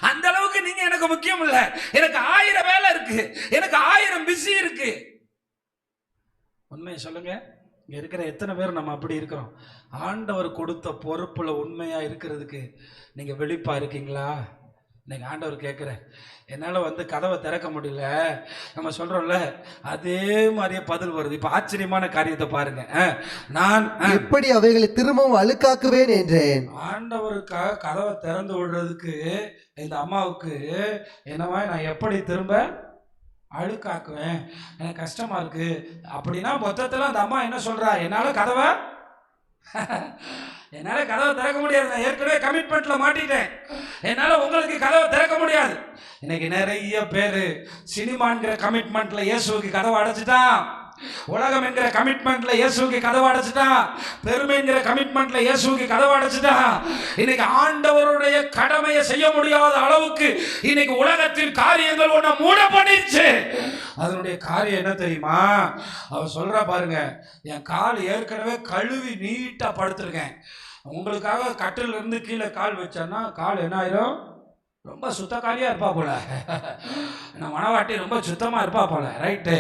அந்த அளவுக்கு நீங்க எனக்கு முக்கியம் இல்ல. எனக்கு 1000 வேலை இருக்கு, எனக்கு 1000 பிஸி இருக்கு. உண்மையை சொல்லுங்க, இங்க இருக்கிற எத்தனை பேர் நம்ம அப்படி இருக்கிறோம்? ஆண்டவர் கொடுத்த பொறுப்புல உண்மையா இருக்கிறதுக்கு நீங்க வெளிப்பா இருக்கீங்களா? இன்னைக்கு ஆண்டவர் கேட்குறேன், என்னால் கதவை திறக்க முடியல, நம்ம சொல்கிறோம்ல, அதே மாதிரியே பதில் வருது. இப்போ ஆச்சரியமான காரியத்தை பாருங்க, நான் எப்படி அவைகளை திரும்பவும் அழுக்காக்குவேன் என்றேன். ஆண்டவருக்காக கதவை திறந்து விடுறதுக்கு இந்த அம்மாவுக்கு என்னவா, நான் எப்படி திரும்ப அழுக்காக்குவேன், எனக்கு கஷ்டமா இருக்கு அப்படின்னா மொத்தத்தில் அந்த அம்மா என்ன சொல்றா, என்னால் கதவை திறக்க முடியாது, நான் ஏற்கனவே கமிட்மெண்ட்ல மாட்டிட்டேன், என்னால உங்களுக்கு கதவை திறக்க முடியாது. இன்னைக்கு நிறைய பேரு சினிமாங்கிற கமிட்மெண்ட்ல இயேசுவுக்கு கதவை அடைச்சிட்டான், உலகம் என்கிற கமிட்மெண்ட்ல இயேசுவுக்கு கதவை அடைச்சிட்டான், பெருமைங்கிற கமிட்மெண்ட்ல இயேசுவுக்கு கதவை அடைச்சிட்டான். இன்னைக்கு ஆண்டவருடைய கடமையை செய்ய முடியாத அளவுக்கு இன்னைக்கு உலகத்தின் காரியங்கள் ஒன்ன மூட பண்ணிருச்சு. அதனுடைய காரியம் என்ன தெரியுமா? அவர் சொல்ற பாருங்க, என் கால் ஏற்கனவே கழுவி நீட்டா படுத்திருக்கேன், உங்களுக்காக கட்டில இருந்து கீழே கால் வச்சேன்னா கால் என்ன ஆயிரும்? ரொம்ப சுத்தக்காரியா இருப்பா போல, நான் மனவாட்டி ரொம்ப சுத்தமா இருப்பா போல, ரைட்டு.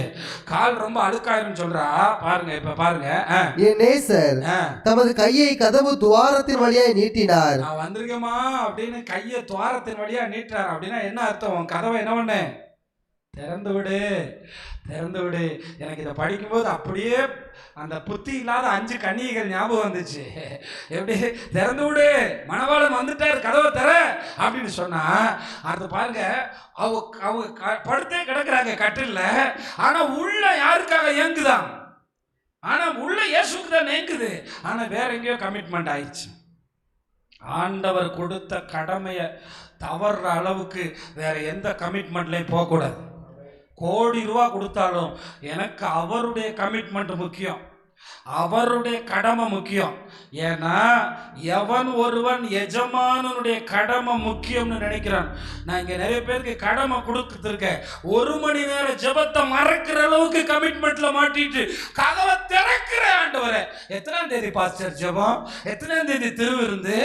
கால் ரொம்ப அழுக்காயிரும் சொல்றா பாருங்க. இப்ப பாருங்க, என் நேசர் தமது கையை கதவு துவாரத்தின் வழியாய் நீட்டினார். நான் வந்திருக்கேமா அப்படின்னு கையை துவாரத்தின் வழியா நீட்டுறார். அப்படின்னா என்ன அர்த்தம்? கதவை என்ன பண்ணு, திறந்து விடு. எனக்கு இதை படிக்கும்போது அப்படியே அந்த புத்தி இல்லாத 5 கன்னிகைகள் ஞாபகம் வந்துச்சு. எப்படி? திறந்து விடு, மணவாளன் வந்துட்டார், கதவை தர அப்படின்னு சொன்னா, அது பாருங்க, அவங்க படுத்தே கிடக்குறாங்க கட்டில்ல, ஆனா உள்ள யாருக்காக ஏங்குதான்? ஆனா உள்ள இயேசுக்கு தான் ஏங்குது, ஆனா வேற எங்கேயோ கமிட்மெண்ட் ஆயிடுச்சு. ஆண்டவர் கொடுத்த கடமையை தவறுற அளவுக்கு வேற எந்த கமிட்மெண்ட்லையும் போகக்கூடாது. கோடி ரூபா கொடுத்தாலும் எனக்கு அவருடைய கமிட்மெண்ட் முக்கியம். அவருடைய கடமை முக்கியம். ஏன்னா எவன் ஒருவன் எஜமானனுடைய கடமை முக்கியம்னு நினைக்கிறான். நான் இங்க நிறைய பேருக்கு கடமை கொடுத்துருக்கேன். 1 மணி நேரம் ஜெபத்தை மறக்கிற அளவுக்கு கமிட்மெண்ட்ல மாட்டிட்டு கதவை திறக்கிற ஆண்டவரே, எத்தனாம் தேதி பாஸ்டர் ஜெபம், எத்தனாம் தேதி திருவிருந்து,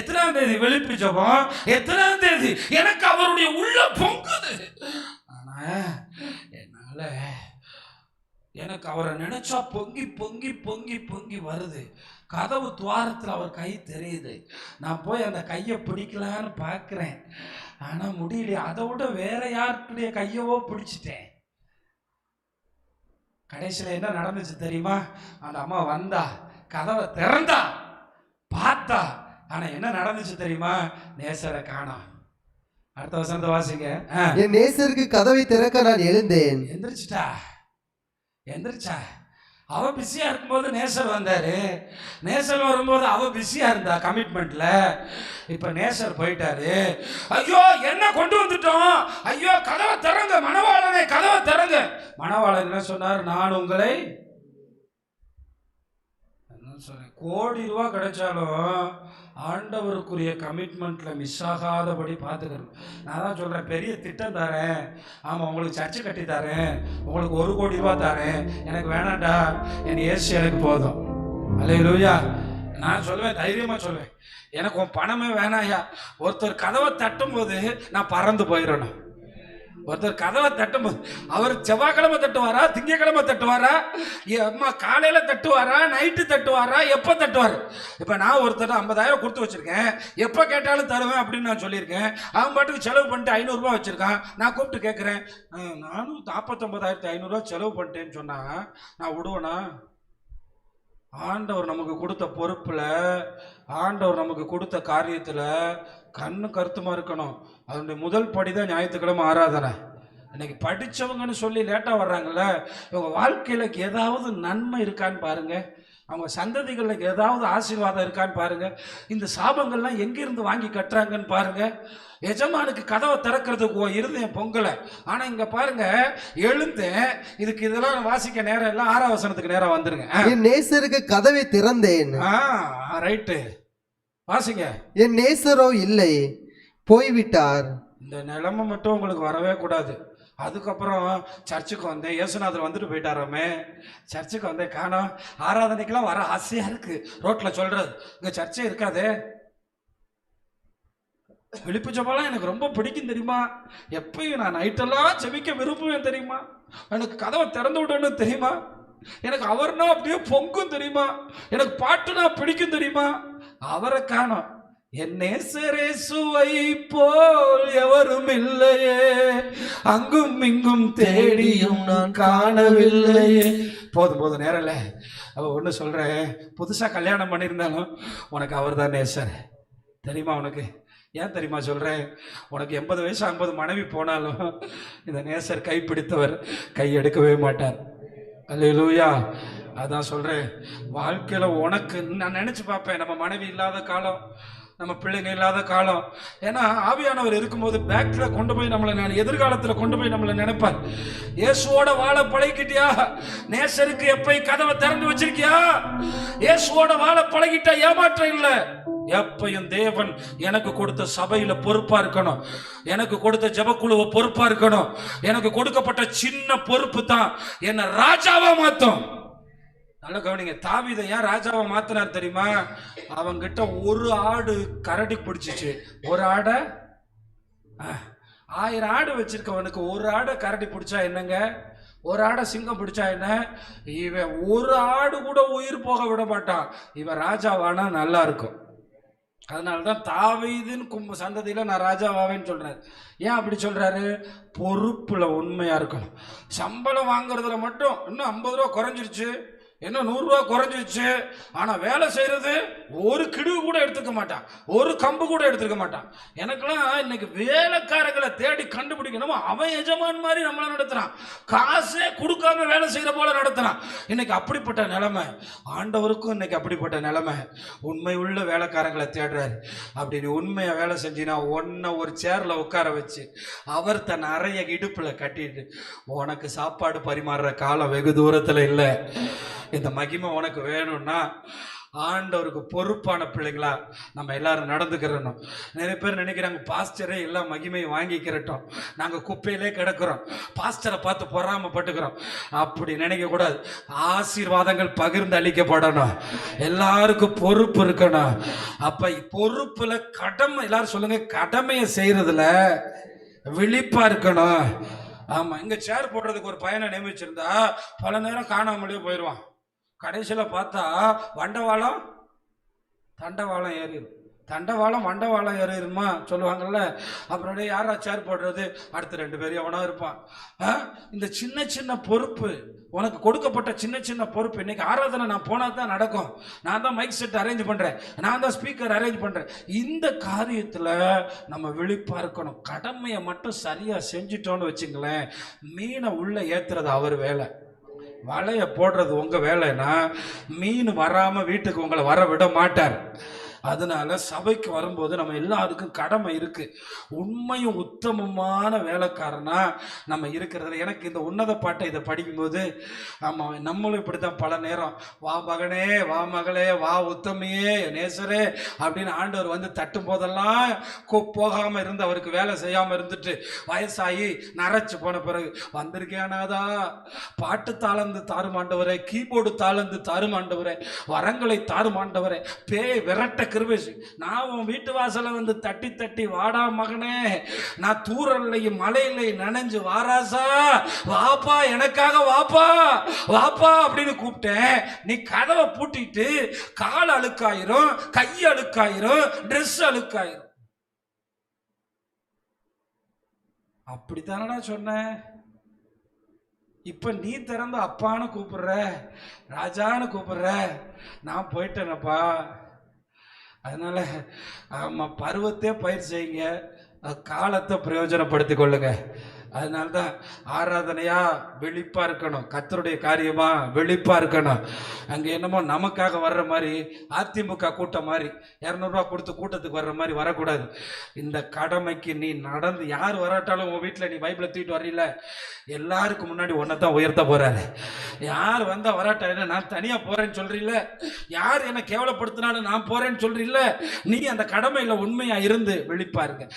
எத்தனாம் தேதி வெளிப்பு ஜெபம், எத்தனாம் தேதி, எனக்கு அவருடைய உள்ள பொங்குது. ஆனா என்னால எனக்கு அவரை நினைச்சா பொங்கி பொங்கி பொங்கி பொங்கி வருது. கதவு துவாரத்தில் அவர் கை தெரியுது. நான் போய் அந்த கையை பிடிக்கலான்னு பார்க்குறேன், ஆனால் முடியல. அதை விட வேற யாருடைய கையவோ பிடிச்சிட்டேன். கடைசியில் என்ன நடந்துச்சு தெரியுமா? அந்த அம்மா வந்தா, கதவை திறந்தா, பார்த்தா, ஆனால் என்ன நடந்துச்சு தெரியுமா? நேசரை காணோம். அடுத்த வசனத்தை வாசிங்க. என் நேசருக்கு கதவை திறக்க நான் எழுந்தேன். எந்திரிச்சா அவ பிஸியா இருக்கும்போது நேசர் வந்தாரு. நேசர் வரும்போது அவ பிஸியா இருந்தா கமிட்மெண்ட்ல. இப்ப நேசர் போயிட்டாரு. ஐயோ என்ன கொண்டு வந்துட்டோம், ஐயோ கதவை திறங்க மணவாளனே, கதவை திறங்க. மணவாளன் என்ன சொன்னார்? நான் உங்களை கோடி ரூபா கிடைச்சாலும் ஆண்டவருக்குரிய கமிட்மெண்ட்ல மிஸ் ஆகாதபடி பார்த்துக்கணும். நான் தான் சொல்றேன், பெரிய திட்டம் தரேன், ஆமா உங்களுக்கு சர்ச்சு கட்டி தரேன், உங்களுக்கு 1 கோடி ரூபா தரேன், எனக்கு வேணாண்டா, என் இயேசு எனக்கு போதும். அல்லேலூயா. நான் சொல்லுவேன், தைரியமா சொல்லுவேன், எனக்கு உன் பணமே வேணாயா. ஒருத்தர் கதவை தட்டும் போது நான் பறந்து போயிடணும். ஒருத்தர் கதவை தட்டும்போது அவர் செவ்வாய்க்கிழமை தட்டுவாரா, திங்கக்கிழமை தட்டுவாரா, அம்மா காலையில தட்டுவாரா, நைட்டு தட்டுவாரா, எப்போ தட்டுவார்? இப்போ நான் ஒருத்தர் 50,000 கொடுத்து வச்சிருக்கேன், எப்போ கேட்டாலும் தருவேன் அப்படின்னு நான் சொல்லியிருக்கேன். அவன் பாட்டுக்கு செலவு பண்ணிட்டு 500 ரூபா வச்சிருக்கான். நான் கூப்பிட்டு கேட்குறேன், நானும் 49,500 செலவு பண்ணிட்டேன்னு சொன்னா நான் விடுவேனா? ஆண்டவர் நமக்கு கொடுத்த பொறுப்புல, ஆண்டவர் நமக்கு கொடுத்த காரியத்துல கண்ணு கருத்துமா இருக்கணும். அதனுடைய முதல் படிதான் ஞாயிற்றுக்கிழமை ஆராதனை. இன்னைக்கு படிச்சவங்கன்னு சொல்லி லேட்டா வர்றாங்கல்ல, இவங்க வாழ்க்கையில ஏதாவது நன்மை இருக்கான்னு பாருங்க, அவங்க சந்ததிகளுக்கு ஏதாவது ஆசீர்வாதம் இருக்கான்னு பாருங்க, இந்த சாபங்கள்லாம் எங்கிருந்து வாங்கி கட்டுறாங்கன்னு பாருங்க. எஜமானுக்கு கதவை திறக்கிறதுக்கு இருந்தேன் பொங்கலை. ஆனா இங்க பாருங்க, எழுந்தேன், இதுக்கு இதெல்லாம் வாசிக்க நேரம் எல்லாம் 6ஆம் வசனத்துக்கு நேரம் வந்துருங்க. என் நேசருக்கு கதவை திறந்தேன். ரைட்டு வாசிங்க. என் நேசரோ இல்லை, போய்விட்டார். இந்த நிலைமை மட்டும் உங்களுக்கு வரவே கூடாது. அதுக்கப்புறம் சர்ச்சுக்கு வந்தேன், இயேசுநாதர் வந்துட்டு போயிட்டாராமே, சர்ச்சுக்கு வந்தேன் காணோம். ஆராதனைக்கெல்லாம் வர ஆசையா இருக்கு, ரோட்ல சொல்றது, இங்க சர்ச்சே இருக்காதே. விழிப்பு ஜெபம்லாம் எனக்கு ரொம்ப பிடிக்கும் தெரியுமா? எப்பயும் நான் நைட்டெல்லாம் செபிக்க விரும்புவேன் தெரியுமா? எனக்கு கதவை திறந்து விடணும் தெரியுமா? எனக்கு அவர்னா அப்படியே பொங்கும் தெரியுமா? எனக்கு பாட்டுனா பிடிக்கும் தெரியுமா? அவரை காணோம். என் நேசரேசுவை போல் எவரும் இல்லையே, அங்கும் இங்கும் தேடியும் நான் காணவில்லையே. போதும் நேரம் இல்லை. அவ ஒன்று சொல்றேன், புதுசா கல்யாணம் பண்ணியிருந்தாலும் உனக்கு அவர் தான் நேசர் தெரியுமா? உனக்கு ஏன் தெரியுமா சொல்றேன்? உனக்கு 80 வயசு 50 மனைவி போனாலும் இந்த நேசர் கைப்பிடித்தவர் கை எடுக்கவே மாட்டார். அல்லேலூயா. அதான் சொல்றேன், வாழ்க்கையில உனக்கு நான் நினைச்சு பார்ப்பேன், நம்ம மனைவி இல்லாத காலம், நம்ம பிள்ளைங்க இல்லாத காலம். ஏன்னா ஆவியானவர் இருக்கும்போது பேக்ல கொண்டு போய் நம்மளை, நான் எதிர்காலத்தில் கொண்டு போய் நம்மளை நினைப்பார். இயேசுவோட வாழ பழகிட்டியா? நேசருக்கு எப்ப கதவை திறந்து வச்சிருக்கியா? இயேசுவோட வாழ பழகிட்டா ஏமாற்றம் இல்லை. எப்பையும் தேவன் எனக்கு கொடுத்த சபையில பொறுப்பா இருக்கணும், எனக்கு கொடுத்த ஜெபக்குழுவை பொறுப்பா இருக்கணும். எனக்கு கொடுக்கப்பட்ட சின்ன பொறுப்பு தான் என்ன ராஜாவா மாத்தும். நல்ல கவனிங்க, தாவீதை ஏன் ராஜாவை மாத்தினார் தெரியுமா? அவங்கிட்ட ஒரு ஆடு கரடி பிடிச்சிச்சு. ஒரு ஆடை 1000 ஆடு வச்சிருக்கவனுக்கு ஒரு ஆடை கரடி பிடிச்சா என்னங்க? ஒரு ஆடை சிங்கம் பிடிச்சா என்ன? இவன் ஒரு ஆடு கூட உயிர் போக விட மாட்டான். இவன் ராஜாவானா நல்லா இருக்கும். அதனாலதான் தாவீதின் சந்ததியில நான் ராஜாவாவேன்னு சொல்றாரு. ஏன் அப்படி சொல்றாரு? பொறுப்புல உண்மையா இருக்கணும். சம்பளம் வாங்குறதுல மட்டும் இன்னும் 50 ரூபா குறைஞ்சிருச்சு, இன்னும் 100 ரூபா குறைஞ்சிருச்சு, ஆனா வேலை செய்யறது ஒரு கிடுவு கூட எடுத்துக்க மாட்டான், ஒரு கம்பு கூட எடுத்துக்க மாட்டான். எனக்கெல்லாம் இன்னைக்கு வேலைக்காரர்களை தேடி கண்டுபிடிக்கணும். அவன் எஜமான் மாதிரி நம்மள நடத்துறான், காசே கொடுக்காம வேலை செய்யற போல நடத்துறான். இன்னைக்கு அப்படிப்பட்ட நிலைமை, ஆண்டவருக்கும் இன்னைக்கு அப்படிப்பட்ட நிலைமை. உண்மை உள்ள வேலைக்காரங்களை தேடுறாரு. அப்படி நீ உண்மையா வேலை செஞ்சினா ஒன்ன ஒரு சேர்ல உட்கார வச்சு அவர் தன் அறைய இடுப்புல கட்டிட்டு உனக்கு சாப்பாடு பரிமாறுற காலம் வெகு தூரத்துல இல்லை. இந்த மகிமை உனக்கு வேணும்னா ஆண்டவருக்கு பொறுப்பான பிள்ளைங்களா நம்ம எல்லாரும் நடந்துக்கிறோம். நிறைய பேர் நினைக்கிறாங்க பாஸ்டரே எல்லா மகிமையும் வாங்கிக்கிறட்டும், நாங்கள் குப்பையிலே கிடக்கிறோம், பாஸ்டரை பார்த்து பொறாமப்பட்டுக்கிறோம். அப்படி நினைக்க கூடாது. ஆசீர்வாதங்கள் பகிர்ந்து அளிக்கப்படணும், எல்லாருக்கும் பொறுப்பு இருக்கணும். அப்ப பொறுப்புல கடமை, எல்லாரும் சொல்லுங்க, கடமையை செய்யறதுல விழிப்பா இருக்கணும். ஆமா, இங்க சேர் போடுறதுக்கு ஒரு பையனை நியமிச்சிருந்தா பல நேரம் காணாமலே போயிடுவான். கடைசியில் பார்த்தா வண்டவாளம் தண்டவாளம் ஏறிடும், தண்டவாளம் வண்டவாளம் ஏறிடுமா சொல்லுவாங்கல்ல. அப்புறம் யாரா சேர் போடுறது, அடுத்த 2 பேர் எவனா இருப்பான். இந்த சின்ன சின்ன பொறுப்பு, உனக்கு கொடுக்கப்பட்ட சின்ன சின்ன பொறுப்பு. இன்னைக்கு ஆராதனை நான் போனா தான் நடக்கும், நான் தான் மைக் செட் அரேஞ்ச் பண்றேன், நான் தான் ஸ்பீக்கர் அரேஞ்ச் பண்றேன். இந்த காரியத்துல நம்ம விழிப்பா இருக்கணும். கடமையை மட்டும் சரியா செஞ்சுட்டோன்னு வச்சுங்களேன், மீனை உள்ள ஏத்துறது அவர் வேலை, வலைய போடுறது உங்க வேலைன்னா மீன் வராம வீட்டுக்கு உங்களை வர விட மாட்டார். அதனால சபைக்கு வரும்போது நம்ம எல்லாருக்கும் கடமை இருக்கு. உண்மையும் உத்தமமான வேலைக்காரனா நம்ம இருக்கிறதுல எனக்கு இந்த உன்னத பாட்டை இதை படிக்கும்போது, ஆமா நம்மளும் இப்படித்தான் பல நேரம் வா மகனே, வா மகளே, வா உத்தமையே, நேசரே அப்படின்னு ஆண்டவர் வந்து தட்டும் போதெல்லாம் போகாம இருந்து அவருக்கு வேலை செய்யாம இருந்துட்டு வயசாகி நரைச்சு போன பிறகு வந்திருக்கேனாதா, பாட்டு தாளந்து தாருமாண்டவரே, கீபோர்டு தாளந்து தாருமாண்டவரே, வரங்களை தாருமாண்டவரே, பேய் விரட்ட கிருபை. நான் உன் வீட்டு வாசல வந்து தட்டி தட்டி வாடா மகனே, நான் தூரல்லையும் மலையிலையும் நனைஞ்சு வாராசா, வாப்பா எனக்காக வாப்பா வாப்பா அப்படின்னு கூப்பிட்டேன். நீ கதவை பூட்டிட்டு கால் அழுக்காயிரும், கை அழுக்காயிரும், ட்ரெஸ் அழுக்காயிரும். அப்படித்தானடா சொன்னேன். இப்ப நீ திறந்து அப்பான்னு கூப்பிடுற, ராஜான்னு கூப்பிடுற, நான் போயிட்டேனப்பா. அதனால ஆமா, பருவத்தையே பயிர் செய்யுங்க, காலத்தை பிரயோஜனப்படுத்திக் கொள்ளுங்க. அதனால்தான் ஆராதனையா விழிப்பா இருக்கணும், கர்த்தருடைய காரியமா விழிப்பா இருக்கணும். அங்க என்னமோ நமக்காக வர்ற மாதிரி அதிமுக கூட்டம் மாதிரி 200 ரூபா கொடுத்து கூட்டத்துக்கு வர்ற மாதிரி வரக்கூடாது. இந்த கடமைக்கு நீ நடந்து, யார் வராட்டாலும் உன் வீட்டில் நீ பைபிளை தூக்கிட்டு வர்றீல, எல்லாருக்கும் முன்னாடி ஒன்னதான் உயர்த்த போறாரு. யார் வந்தா வராட்டா, நான் தனியா போறேன்னு சொல்றீல்ல, யார் என்ன கேவலப்படுத்தினாலும் நான் போறேன்னு சொல்றீல்ல, நீ அந்த கடமையில உண்மையா இருந்து விழிப்பா இருக்க.